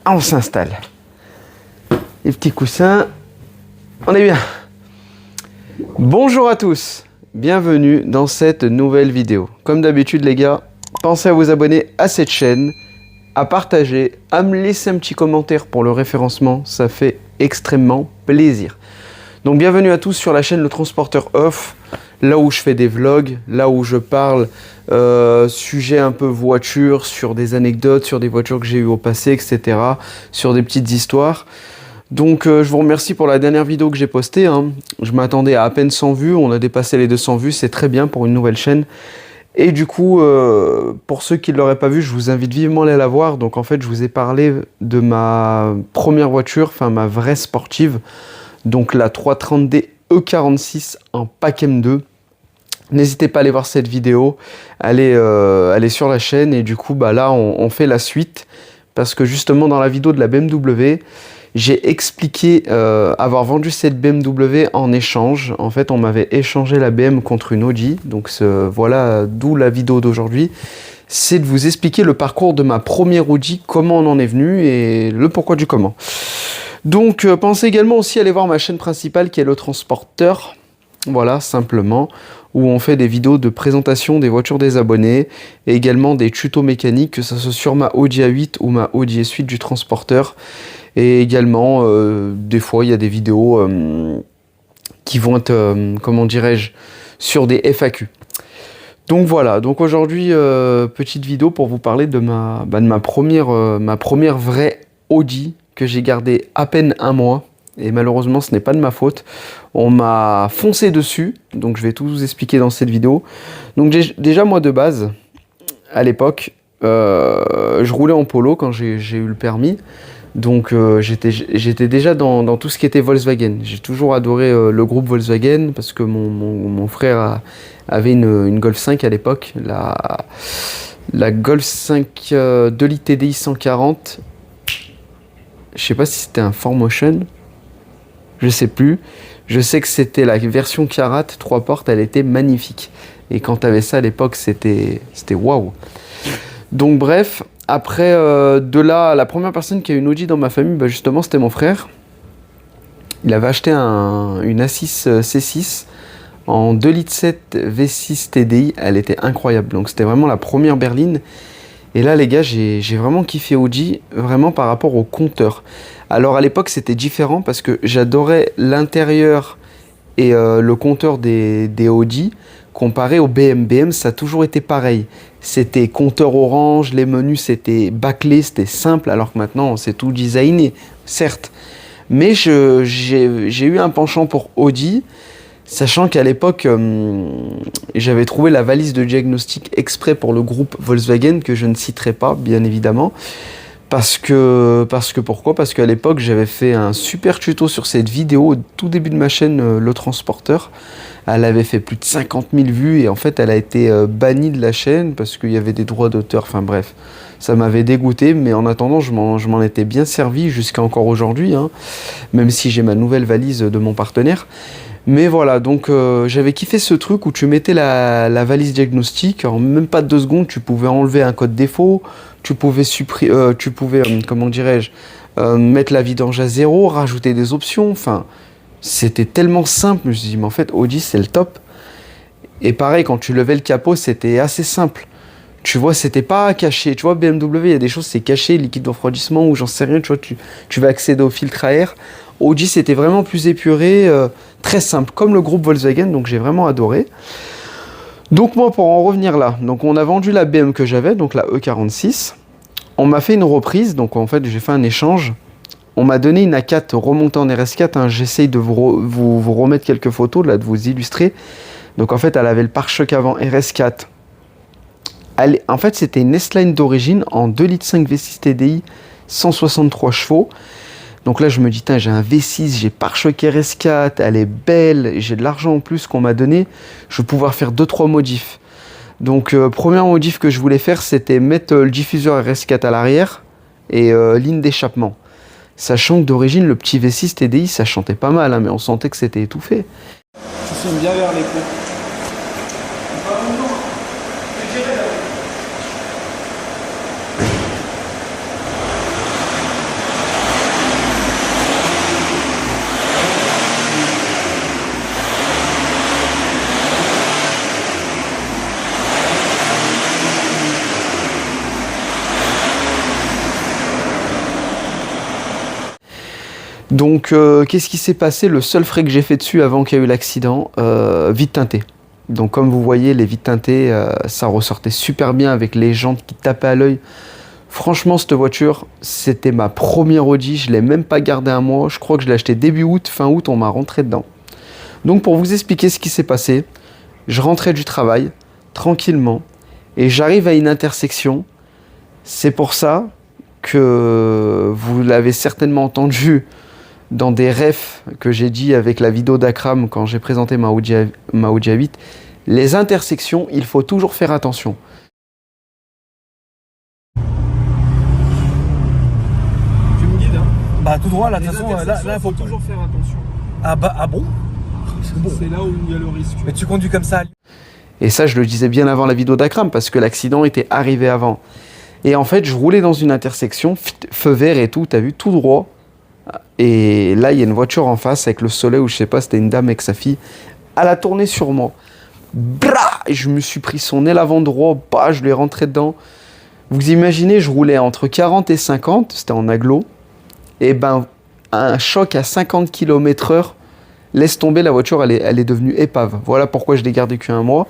On s'installe. Les petits coussins. On est bien. Bonjour à tous. Bienvenue dans cette nouvelle vidéo. Comme d'habitude les gars, pensez à vous abonner à cette chaîne, à partager, à me laisser un petit commentaire pour le référencement. Ça fait extrêmement plaisir. Donc bienvenue à tous sur la chaîne Le Transporteur Off, là où je fais des vlogs, là où je parle sujet un peu voiture, sur des anecdotes, sur des voitures que j'ai eues au passé, etc. Sur des petites histoires. Donc je vous remercie pour la dernière vidéo que j'ai postée. Je m'attendais à peine 100 vues, on a dépassé les 200 vues, c'est très bien pour une nouvelle chaîne. Et du coup, pour ceux qui ne l'auraient pas vu, je vous invite vivement à aller la voir. Donc en fait, je vous ai parlé de ma première voiture, enfin ma vraie sportive. Donc la 330D E46 en pack M2. N'hésitez pas à aller voir cette vidéo, elle est sur la chaîne et du coup bah là on fait la suite parce que justement dans la vidéo de la BMW, j'ai expliqué avoir vendu cette BMW en échange. En fait on m'avait échangé la BM contre une Audi, donc voilà d'où la vidéo d'aujourd'hui. C'est de vous expliquer le parcours de ma première Audi, comment on en est venu et le pourquoi du comment. Donc pensez également aussi à aller voir ma chaîne principale qui est Le Transporteur, voilà simplement, où on fait des vidéos de présentation des voitures des abonnés et également des tutos mécaniques, que ce soit sur ma Audi A8 ou ma Audi S8 du Transporteur. Et également des fois il y a des vidéos qui vont être, comment dirais-je, sur des FAQ. Donc voilà, donc aujourd'hui petite vidéo pour vous parler de ma première vraie Audi, que j'ai gardé à peine un mois et malheureusement ce n'est pas de ma faute. On m'a foncé dessus, donc je vais tout vous expliquer dans cette vidéo. Donc déjà moi de base, à l'époque, je roulais en polo quand j'ai eu le permis. Donc j'étais déjà dans tout ce qui était Volkswagen. J'ai toujours adoré le groupe Volkswagen parce que mon frère avait une Golf 5 à l'époque, la Golf 5 2 litres TDI 140. Je sais pas si c'était un 4Motion, je sais plus. Je sais que c'était la version Karat 3 portes, elle était magnifique. Et quand tu avais ça à l'époque, c'était waouh. Donc bref, après de là, la première personne qui a une Audi dans ma famille, bah justement c'était mon frère. Il avait acheté une A6 C6 en 2 litres 7 V6 TDI, elle était incroyable. Donc c'était vraiment la première berline. Et là les gars, j'ai vraiment kiffé Audi, vraiment par rapport au compteur. Alors à l'époque c'était différent parce que j'adorais l'intérieur et le compteur des Audi comparé au BM. BM ça a toujours été pareil. C'était compteur orange, les menus c'était bâclé, c'était simple, alors que maintenant c'est tout designé, certes. Mais j'ai eu un penchant pour Audi. Sachant qu'à l'époque, j'avais trouvé la valise de diagnostic exprès pour le groupe Volkswagen, que je ne citerai pas, bien évidemment. Pourquoi ? Parce qu'à l'époque, j'avais fait un super tuto sur cette vidéo au tout début de ma chaîne, Le Transporteur. Elle avait fait plus de 50 000 vues et en fait, elle a été bannie de la chaîne parce qu'il y avait des droits d'auteur. Enfin bref, ça m'avait dégoûté, mais en attendant, je m'en étais bien servi jusqu'à encore aujourd'hui, même si j'ai ma nouvelle valise de mon partenaire. Mais voilà, donc j'avais kiffé ce truc où tu mettais la valise diagnostic, en même pas 2 secondes, tu pouvais enlever un code défaut, tu pouvais comment dirais-je, mettre la vidange à 0, rajouter des options, enfin, c'était tellement simple, je me suis dit, mais en fait, Audi, c'est le top. Et pareil, quand tu levais le capot, c'était assez simple. Tu vois, c'était pas caché. Tu vois, BMW, il y a des choses, c'est caché, liquide de refroidissement, ou j'en sais rien, tu vois, tu vas accéder au filtre à air. Audi, c'était vraiment plus épuré, très simple, comme le groupe Volkswagen, donc j'ai vraiment adoré. Donc moi, pour en revenir là, donc on a vendu la BM que j'avais, donc la E46. On m'a fait une reprise, donc en fait, j'ai fait un échange. On m'a donné une A4 remontée en RS4, j'essaye de vous remettre quelques photos, là, de vous illustrer. Donc en fait, elle avait le pare-choc avant RS4. En fait, c'était une S-Line d'origine en 2 litres 5 V6 TDI, 163 chevaux. Donc là, je me dis, j'ai un V6, j'ai pare-choc RS4, elle est belle, j'ai de l'argent en plus qu'on m'a donné. Je vais pouvoir faire 2-3 modifs. Donc, premier modif que je voulais faire, c'était mettre le diffuseur RS4 à l'arrière et ligne d'échappement. Sachant que d'origine, le petit V6 TDI, ça chantait pas mal, mais on sentait que c'était étouffé. Tu filmes bien vers l'écho. Donc, qu'est-ce qui s'est passé? Le seul frais que j'ai fait dessus avant qu'il y ait eu l'accident, vitre teintée. Donc, comme vous voyez, les vitres teintées, ça ressortait super bien avec les jantes qui tapaient à l'œil. Franchement, cette voiture, c'était ma première Audi. Je ne l'ai même pas gardée un mois. Je crois que je l'ai acheté début août, fin août, on m'a rentré dedans. Donc, pour vous expliquer ce qui s'est passé, je rentrais du travail, tranquillement, et j'arrive à une intersection. C'est pour ça que vous l'avez certainement entendu dans des refs que j'ai dit avec la vidéo d'Akram quand j'ai présenté ma Audi A8, les intersections, il faut toujours faire attention. Tu me guides, hein? Bah tout droit, là, de Les toute façon, intersections, là, faut toujours faire attention. Ah bon? C'est là où il y a le risque. Mais tu conduis comme ça. Et ça, je le disais bien avant la vidéo d'Akram, parce que l'accident était arrivé avant. Et en fait, je roulais dans une intersection, feu vert et tout, t'as vu, tout droit. Et là, il y a une voiture en face avec le soleil, ou je sais pas, c'était une dame avec sa fille. Elle a tourné sur moi. Bra! Et je me suis pris son aile avant droit, bah, je lui ai rentré dedans. Vous imaginez, je roulais entre 40 et 50, c'était en agglo. Et ben, un choc à 50 km/h, laisse tomber, la voiture, elle est devenue épave. Voilà pourquoi je l'ai gardée qu'un mois.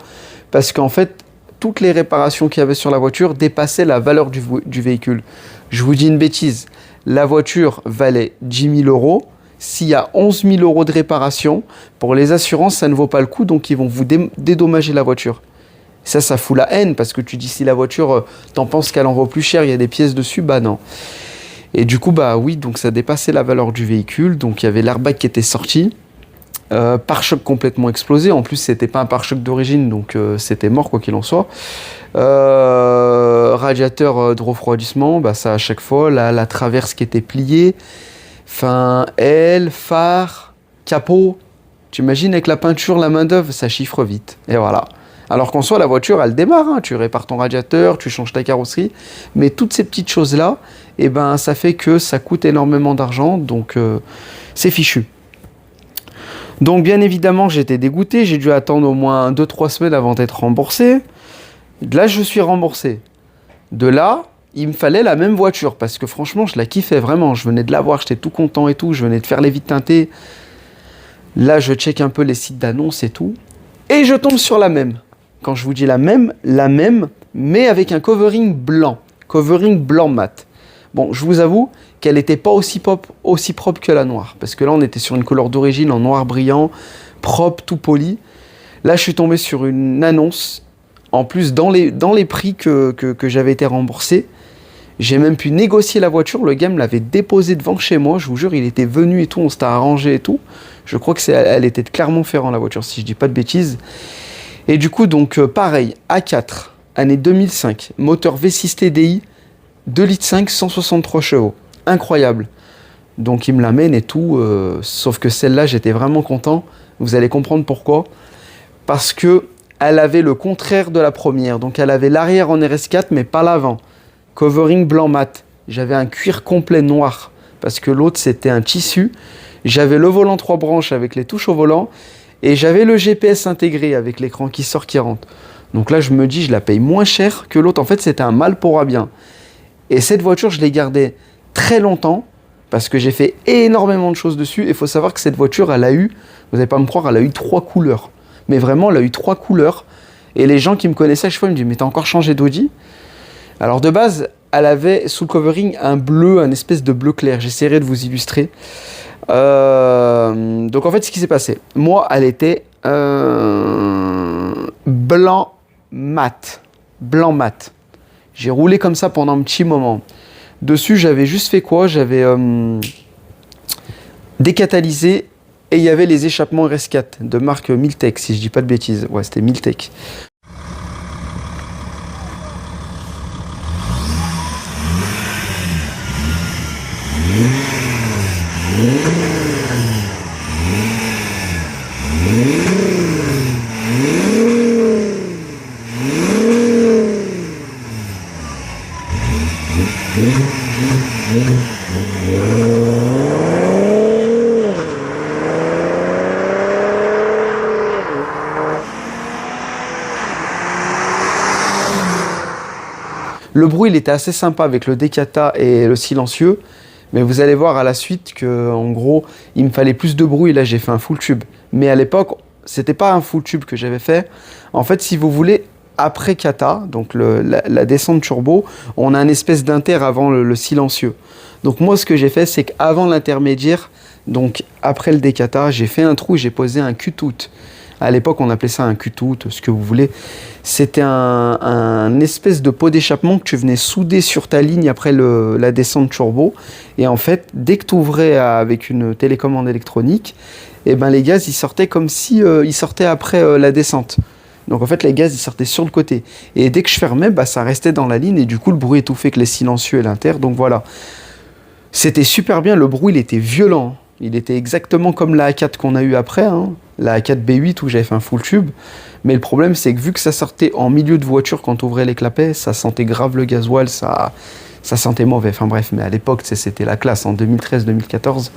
Parce qu'en fait, toutes les réparations qu'il y avait sur la voiture dépassaient la valeur du véhicule. Je vous dis une bêtise, la voiture valait 10 000 euros. S'il y a 11 000 euros de réparation, pour les assurances, ça ne vaut pas le coup, donc ils vont vous dédommager la voiture. Ça fout la haine, parce que tu dis si la voiture, t'en penses qu'elle en vaut plus cher, il y a des pièces dessus, bah non. Et du coup, bah oui, donc ça dépassait la valeur du véhicule, donc il y avait l'airbag qui était sorti. Pare-choc complètement explosé. En plus, c'était pas un pare-choc d'origine, donc c'était mort quoi qu'il en soit. Radiateur de refroidissement, bah ça à chaque fois. La traverse qui était pliée. Enfin, aile, phare, capot. Tu imagines avec la peinture, la main d'œuvre, ça chiffre vite. Et voilà. Alors qu'en soi, la voiture, elle démarre. Hein. Tu répares ton radiateur, tu changes ta carrosserie. Mais toutes ces petites choses-là, eh ben, ça fait que ça coûte énormément d'argent. Donc, c'est fichu. Donc bien évidemment j'étais dégoûté, j'ai dû attendre au moins 2-3 semaines avant d'être remboursé. De là je suis remboursé. De là, il me fallait la même voiture parce que franchement je la kiffais vraiment. Je venais de la voir, j'étais tout content et tout, je venais de faire les vitres teintées. Là je check un peu les sites d'annonces et tout. Et je tombe sur la même. Quand je vous dis la même, mais avec un covering blanc mat. Bon, je vous avoue qu'elle n'était pas aussi propre que la noire. Parce que là, on était sur une couleur d'origine en noir brillant, propre, tout poli. Là, je suis tombé sur une annonce. En plus, dans les prix que j'avais été remboursé, j'ai même pu négocier la voiture. Le gars me l'avait déposée devant chez moi. Je vous jure, il était venu et tout. On s'était arrangé et tout. Je crois que elle était de Clermont-Ferrand, la voiture, si je dis pas de bêtises. Et du coup, donc, pareil, A4, année 2005, moteur V6 TDI, 2,5 litres, 163 chevaux. Incroyable. Donc il me l'amène et tout, sauf que celle-là, j'étais vraiment content. Vous allez comprendre pourquoi. Parce que elle avait le contraire de la première. Donc elle avait l'arrière en RS4, mais pas l'avant. Covering blanc mat. J'avais un cuir complet noir. Parce que l'autre, c'était un tissu. J'avais le volant 3 branches avec les touches au volant. Et j'avais le GPS intégré avec l'écran qui sort, qui rentre. Donc là, je me dis, je la paye moins cher que l'autre. En fait, c'était un mal pour un bien. Et cette voiture, je l'ai gardée très longtemps parce que j'ai fait énormément de choses dessus. Et il faut savoir que cette voiture, elle a eu, vous n'allez pas me croire, elle a eu 3 couleurs. Mais vraiment, elle a eu 3 couleurs. Et les gens qui me connaissaient à chaque fois, ils me disent, mais t'as encore changé d'Audi? Alors de base, elle avait sous le covering un bleu, un espèce de bleu clair. J'essaierai de vous illustrer. Donc en fait, ce qui s'est passé, moi, elle était blanc mat. Blanc mat. J'ai roulé comme ça pendant un petit moment. Dessus, j'avais juste fait quoi? J'avais décatalysé et il y avait les échappements RS4 de marque Miltech, si je dis pas de bêtises. Ouais, c'était Miltech. Le bruit, il était assez sympa avec le décata et le silencieux, Mais vous allez voir à la suite que, en gros, il me fallait plus de bruit. Là, j'ai fait un full tube. Mais à l'époque, c'était pas un full tube que j'avais fait. En fait, si vous voulez, après kata, donc la descente turbo, on a une espèce d'inter avant le silencieux. Donc moi, ce que j'ai fait, c'est qu'avant l'intermédiaire, donc après le décata, j'ai fait un trou et j'ai posé un Q-tout. À l'époque, on appelait ça un Q-tout, ce que vous voulez. C'était un espèce de pot d'échappement que tu venais souder sur ta ligne après la descente turbo. Et en fait, dès que tu ouvrais avec une télécommande électronique, eh ben, les gaz, ils sortaient comme si ils sortaient après la descente. Donc en fait, les gaz, ils sortaient sur le côté. Et dès que je fermais, bah, ça restait dans la ligne. Et du coup, le bruit étouffait avec les silencieux et l'inter. Donc voilà. C'était super bien. Le bruit, il était violent. Il était exactement comme la A4 qu'on a eu après, hein. La A4 B8 où j'avais fait un full tube. Mais le problème, c'est que vu que ça sortait en milieu de voiture quand on ouvrait les clapets, ça sentait grave le gasoil, ça sentait mauvais. Enfin bref, mais à l'époque, c'était la classe en 2013-2014.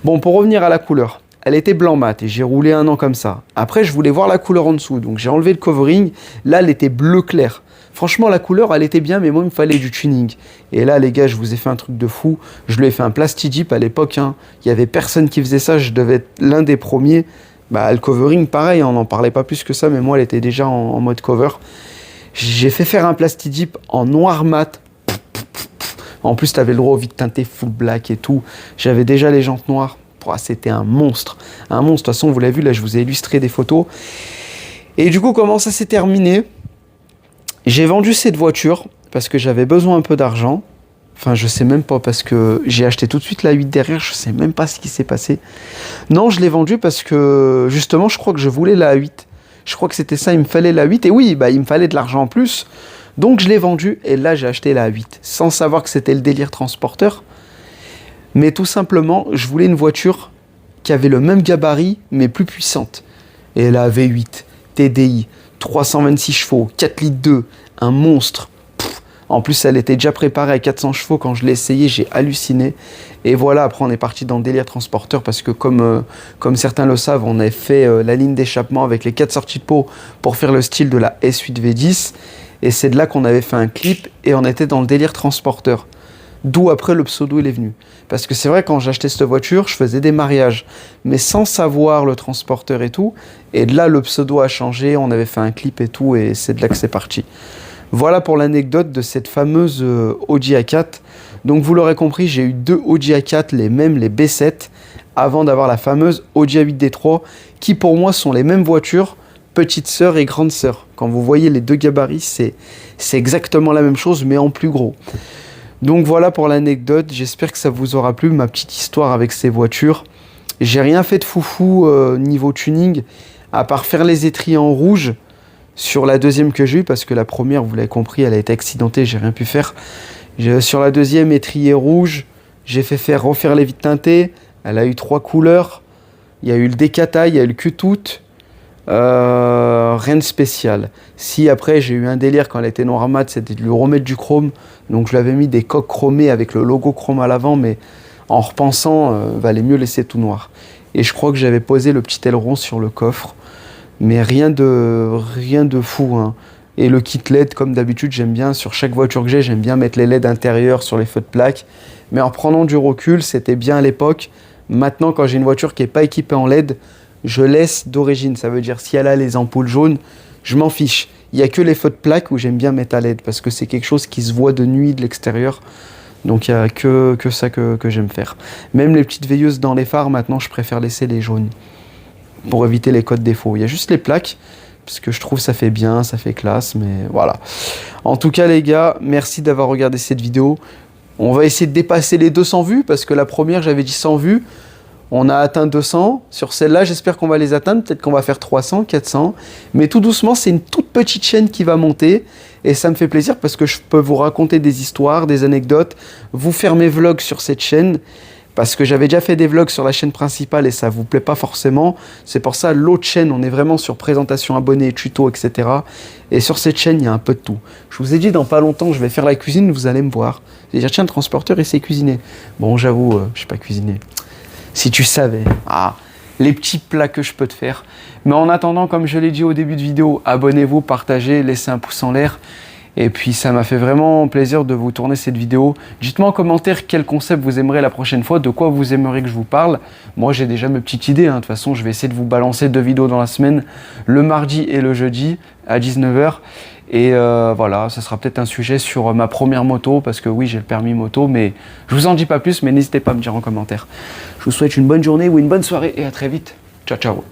Bon, pour revenir à la couleur. Elle était blanc mat et j'ai roulé 1 an comme ça. Après, je voulais voir la couleur en dessous. Donc j'ai enlevé le covering. Là, elle était bleu clair. Franchement, la couleur, elle était bien, mais moi, il me fallait du tuning. Et là, les gars, je vous ai fait un truc de fou. Je lui ai fait un plasti-jeep à l'époque. Hein. Il n'y avait personne qui faisait ça. Je devais être l'un des premiers. Bah, le covering, pareil, on n'en parlait pas plus que ça, mais moi, elle était déjà en mode cover. J'ai fait faire un plasti-jeep en noir mat. En plus, tu avais le droit au vide teinté full black et tout. J'avais déjà les jantes noires. C'était un monstre. Un monstre. De toute façon, vous l'avez vu, là, je vous ai illustré des photos. Et du coup, comment ça s'est terminé ? J'ai vendu cette voiture parce que j'avais besoin un peu d'argent. Enfin, je sais même pas parce que j'ai acheté tout de suite la 8 derrière. Je sais même pas ce qui s'est passé. Non, je l'ai vendue parce que, justement, je crois que je voulais la 8. Je crois que c'était ça, il me fallait la 8. Et oui, bah, il me fallait de l'argent en plus. Donc, je l'ai vendue et là, j'ai acheté la 8. Sans savoir que c'était le délire transporteur. Mais tout simplement, je voulais une voiture qui avait le même gabarit, mais plus puissante. Et la V8, TDI, 326 chevaux, 4 litres 2, un monstre. En plus, elle était déjà préparée à 400 chevaux. Quand je l'ai essayé, j'ai halluciné. Et voilà, après, on est parti dans le délire transporteur parce que, comme certains le savent, on a fait la ligne d'échappement avec les 4 sorties de pot pour faire le style de la S8 V10. Et c'est de là qu'on avait fait un clip et on était dans le délire transporteur. D'où après le pseudo il est venu. Parce que c'est vrai, quand j'achetais cette voiture, je faisais des mariages, mais sans savoir le transporteur et tout. Et de là, le pseudo a changé, on avait fait un clip et tout, et c'est de là que c'est parti. Voilà pour l'anecdote de cette fameuse Audi A4. Donc vous l'aurez compris, j'ai eu 2 Audi A4, les mêmes, les B7, avant d'avoir la fameuse Audi A8 D3, qui pour moi sont les mêmes voitures, petite sœur et grande sœur. Quand vous voyez les deux gabarits, c'est exactement la même chose, mais en plus gros. Donc voilà pour l'anecdote, j'espère que ça vous aura plu, ma petite histoire avec ces voitures. J'ai rien fait de foufou niveau tuning, à part faire les étriers en rouge sur la deuxième que j'ai eue, parce que la première, vous l'avez compris, elle a été accidentée, j'ai rien pu faire. Sur la deuxième, étrier rouge, j'ai fait refaire les vitres teintées, elle a eu 3 couleurs, il y a eu le décata, il y a eu le Q-tout. Rien de spécial. Si après j'ai eu un délire quand elle était noire mat, c'était de lui remettre du chrome. Donc je lui avais mis des coques chromées avec le logo chrome à l'avant, mais en repensant, valait mieux laisser tout noir. Et je crois que j'avais posé le petit aileron sur le coffre, mais rien de fou, hein. Et le kit LED, comme d'habitude, j'aime bien, sur chaque voiture que j'ai, j'aime bien mettre les LED intérieurs sur les feux de plaque. Mais en prenant du recul, c'était bien à l'époque. Maintenant, quand j'ai une voiture qui n'est pas équipée en LED, je laisse d'origine. Ça veut dire, si elle a les ampoules jaunes, je m'en fiche. Il n'y a que les feux de plaque où j'aime bien mettre à LED, parce que c'est quelque chose qui se voit de nuit, de l'extérieur. Donc il n'y a que ça que j'aime faire. Même les petites veilleuses dans les phares, maintenant, je préfère laisser les jaunes, pour éviter les codes défauts. Il y a juste les plaques, parce que je trouve ça fait bien, ça fait classe, mais voilà. En tout cas, les gars, merci d'avoir regardé cette vidéo. On va essayer de dépasser les 200 vues, parce que la première, j'avais dit 100 vues. On a atteint 200. Sur celle-là, j'espère qu'on va les atteindre. Peut-être qu'on va faire 300, 400. Mais tout doucement, c'est une toute petite chaîne qui va monter. Et ça me fait plaisir parce que je peux vous raconter des histoires, des anecdotes, vous faire mes vlogs sur cette chaîne. Parce que j'avais déjà fait des vlogs sur la chaîne principale et ça ne vous plaît pas forcément. C'est pour ça, l'autre chaîne, on est vraiment sur présentation, abonnés, tutos, etc. Et sur cette chaîne, il y a un peu de tout. Je vous ai dit, dans pas longtemps, je vais faire la cuisine, vous allez me voir. Je vais dire, tiens, le transporteur, il sait cuisiner. Bon, j'avoue, je ne sais pas cuisiner. Si tu savais, les petits plats que je peux te faire. Mais en attendant, comme je l'ai dit au début de vidéo, abonnez-vous, partagez, laissez un pouce en l'air. Et puis ça m'a fait vraiment plaisir de vous tourner cette vidéo. Dites-moi en commentaire quel concept vous aimerez la prochaine fois, de quoi vous aimeriez que je vous parle. Moi j'ai déjà mes petites idées, hein. De toute façon je vais essayer de vous balancer 2 vidéos dans la semaine, le mardi et le jeudi à 19 h. Et voilà, ça sera peut-être un sujet sur ma première moto, parce que oui j'ai le permis moto, mais je vous en dis pas plus, mais n'hésitez pas à me dire en commentaire. Je vous souhaite une bonne journée ou une bonne soirée et à très vite. Ciao ciao.